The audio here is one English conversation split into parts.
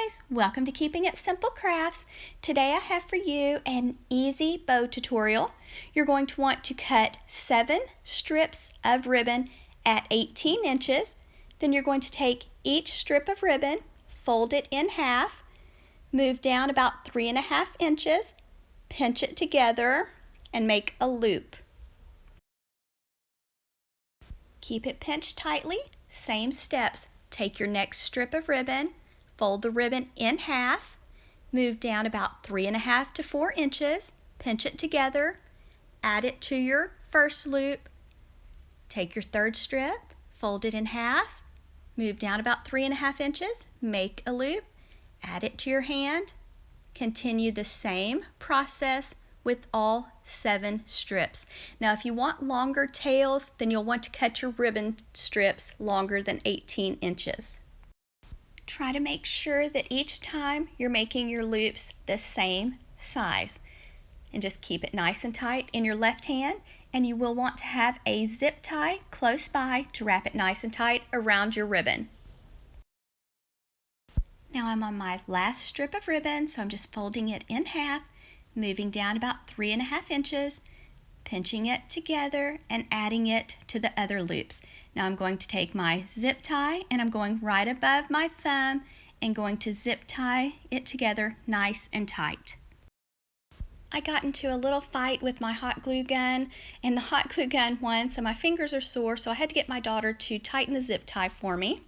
guys, welcome to Keeping It Simple Crafts. Today I have for you an easy bow tutorial. You're going to want to cut 7 strips of ribbon at 18 inches. Then you're going to take each strip of ribbon, fold it in half, move down about 3.5 inches, pinch it together, and make a loop. Keep it pinched tightly. Same steps. Take your next strip of ribbon, fold the ribbon in half, move down about 3.5 to 4 inches, pinch it together, add it to your first loop, take your third strip, fold it in half, move down about 3.5 inches, make a loop, add it to your hand, continue the same process with all 7 strips. Now if you want longer tails, then you'll want to cut your ribbon strips longer than 18 inches. Try to make sure that each time you're making your loops the same size. And just keep it nice and tight in your left hand, and you will want to have a zip tie close by to wrap it nice and tight around your ribbon. Now I'm on my last strip of ribbon, so I'm just folding it in half, moving down about 3.5 inches, pinching it together and adding it to the other loops. Now I'm going to take my zip tie and I'm going right above my thumb and going to zip tie it together nice and tight. I got into a little fight with my hot glue gun, and the hot glue gun won, so my fingers are sore, so I had to get my daughter to tighten the zip tie for me.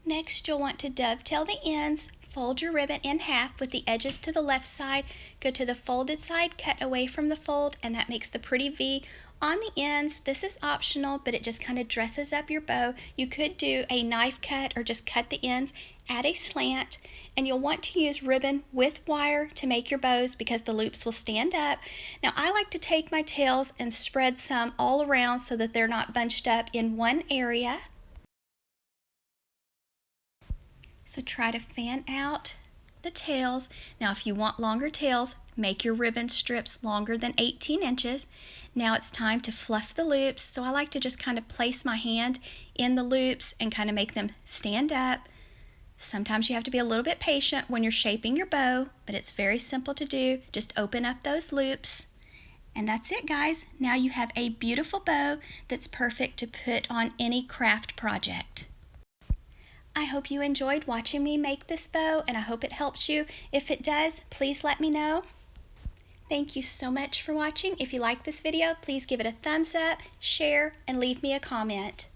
Next, you'll want to dovetail the ends. Fold your ribbon in half with the edges to the left side, go to the folded side, cut away from the fold, and that makes the pretty V on the ends. This is optional, but it just kind of dresses up your bow. You could do a knife cut or just cut the ends, add a slant, and you'll want to use ribbon with wire to make your bows because the loops will stand up. Now I like to take my tails and spread some all around so that they're not bunched up in one area. So try to fan out the tails. Now if you want longer tails, make your ribbon strips longer than 18 inches. Now it's time to fluff the loops. So I like to just kind of place my hand in the loops and kind of make them stand up. Sometimes you have to be a little bit patient when you're shaping your bow, but it's very simple to do. Just open up those loops. And that's it, guys. Now you have a beautiful bow that's perfect to put on any craft project. I hope you enjoyed watching me make this bow, and I hope it helps you. If it does, please let me know. Thank you so much for watching. If you like this video, please give it a thumbs up, share, and leave me a comment.